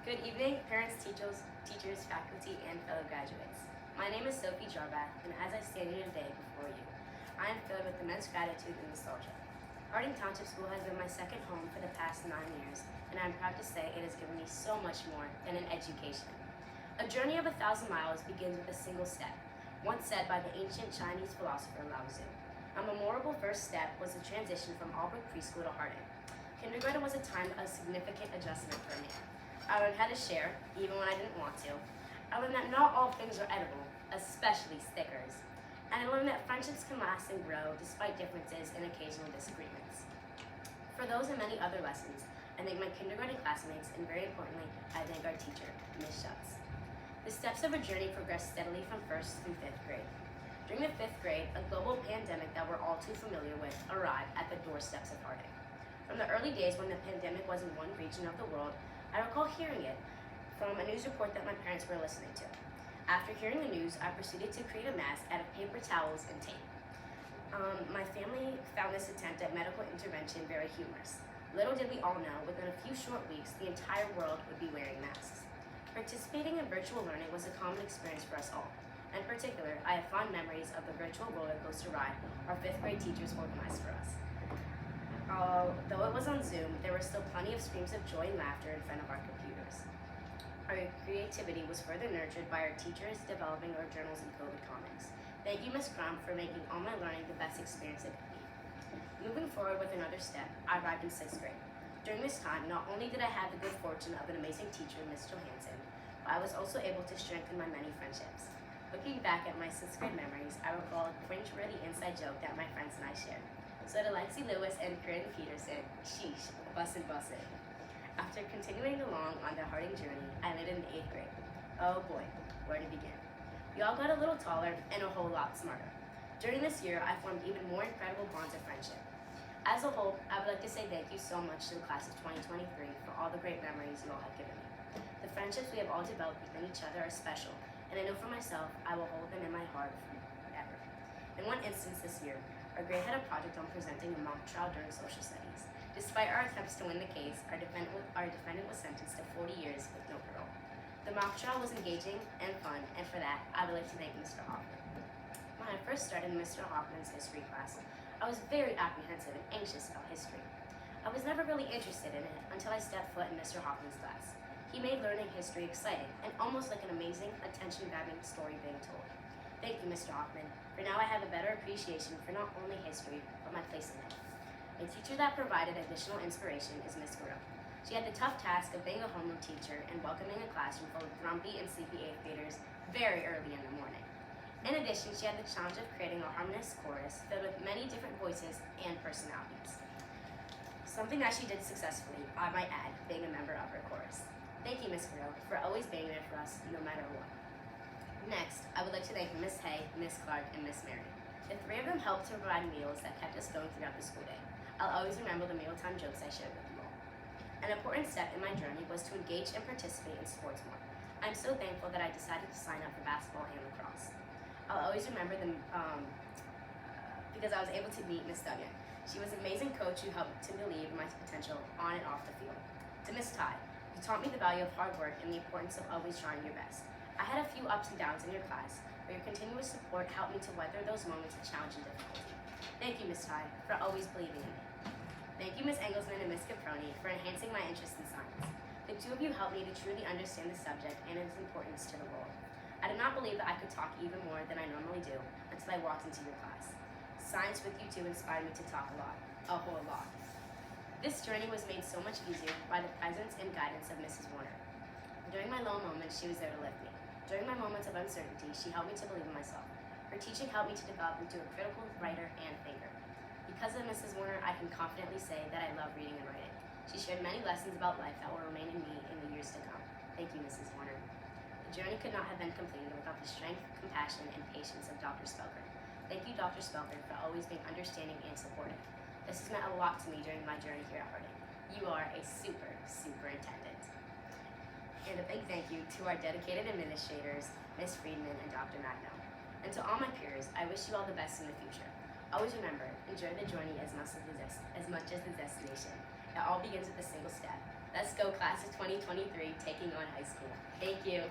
Good evening, parents, teachers, faculty, and fellow graduates. My name is Sophie Jarbath, and as I stand here today before you, I am filled with immense gratitude and nostalgia. Harding Township School has been my second home for the past 9 years, and I'm proud to say it has given me so much more than an education. A journey of 1,000 miles begins with a single step, once said by the ancient Chinese philosopher Lao Tzu. A memorable first step was the transition from Albrook Preschool to Harding. Kindergarten was a time of significant adjustment for me. I learned how to share, even when I didn't want to. I learned that not all things are edible, especially stickers. And I learned that friendships can last and grow despite differences and occasional disagreements. For those and many other lessons, I thank my kindergarten classmates, and very importantly, I thank our teacher, Ms. Schutz. The steps of a journey progressed steadily from 1st through 5th grade. During the 5th grade, a global pandemic that we're all too familiar with arrived at the doorsteps of Harding. From the early days when the pandemic was in one region of the world, I recall hearing it from a news report that my parents were listening to. After hearing the news, I proceeded to create a mask out of paper towels and tape. My family found this attempt at medical intervention very humorous. Little did we all know, within a few short weeks, the entire world would be wearing masks. Participating in virtual learning was a common experience for us all. In particular, I have fond memories of the virtual roller coaster ride our 5th grade teachers organized for us. Though it was on Zoom, there were still plenty of screams of joy and laughter in front of our computers. Our creativity was further nurtured by our teachers developing our journals and COVID comics. Thank you, Ms. Crump, for making online learning the best experience it could be. Moving forward with another step, I arrived in 6th grade. During this time, not only did I have the good fortune of an amazing teacher, Ms. Johansson, but I was also able to strengthen my many friendships. Looking back at my 6th grade memories, I recall a cringe-worthy inside joke that my friends and I shared. So to Lexi Lewis and Corinne Peterson, sheesh, bussin'. After continuing along on the Harding journey, I landed in 8th grade. Oh boy, where to begin? We all got a little taller and a whole lot smarter. During this year, I formed even more incredible bonds of friendship. As a whole, I would like to say thank you so much to the class of 2023 for all the great memories you all have given me. The friendships we have all developed within each other are special, and I know for myself, I will hold them in my heart forever. In one instance this year, our grade had a project on presenting a mock trial during social studies. Despite our attempts to win the case, our defendant was sentenced to 40 years with no parole. The mock trial was engaging and fun, and for that, I would like to thank Mr. Hoffman. When I first started in Mr. Hoffman's history class, I was very apprehensive and anxious about history. I was never really interested in it until I stepped foot in Mr. Hoffman's class. He made learning history exciting and almost like an amazing, attention-grabbing story being told. Thank you, Mr. Hoffman, for now I have a better appreciation for not only history, but my place in it. A teacher that provided additional inspiration is Ms. Guerrero. She had the tough task of being a homeroom teacher and welcoming a classroom full of grumpy and sleepy 8th graders very early in the morning. In addition, she had the challenge of creating a harmonious chorus filled with many different voices and personalities. Something that she did successfully, I might add, being a member of her chorus. Thank you, Ms. Guerrero, for always being there for us, no matter what. Next, I would like to thank Miss Hay, Miss Clark, and Miss Mary. The three of them helped to provide meals that kept us going throughout the school day. I'll always remember the mealtime jokes I shared with you all. An important step in my journey was to engage and participate in sports more. I'm so thankful that I decided to sign up for basketball and lacrosse. I'll always remember them because I was able to meet Miss Duggan. She was an amazing coach who helped to believe in my potential on and off the field. To Miss Ty, you taught me the value of hard work and the importance of always trying your best. I had a few ups and downs in your class, but your continuous support helped me to weather those moments of challenge and difficulty. Thank you, Ms. Ty, for always believing in me. Thank you, Ms. Engelsman and Ms. Caproni, for enhancing my interest in science. The two of you helped me to truly understand the subject and its importance to the world. I did not believe that I could talk even more than I normally do until I walked into your class. Science with you two inspired me to talk a whole lot. This journey was made so much easier by the presence and guidance of Mrs. Warner. During my low moments, she was there to lift me. During my moments of uncertainty, she helped me to believe in myself. Her teaching helped me to develop into a critical writer and thinker. Because of Mrs. Warner, I can confidently say that I love reading and writing. She shared many lessons about life that will remain in me in the years to come. Thank you, Mrs. Warner. The journey could not have been completed without the strength, compassion, and patience of Dr. Spelker. Thank you, Dr. Spelker, for always being understanding and supportive. This has meant a lot to me during my journey here at Harding. You are a superintendent. And a big thank you to our dedicated administrators, Ms. Friedman and Dr. Magno. And to all my peers, I wish you all the best in the future. Always remember, enjoy the journey as much as the destination. It all begins with a single step. Let's go, class of 2023, taking on high school. Thank you.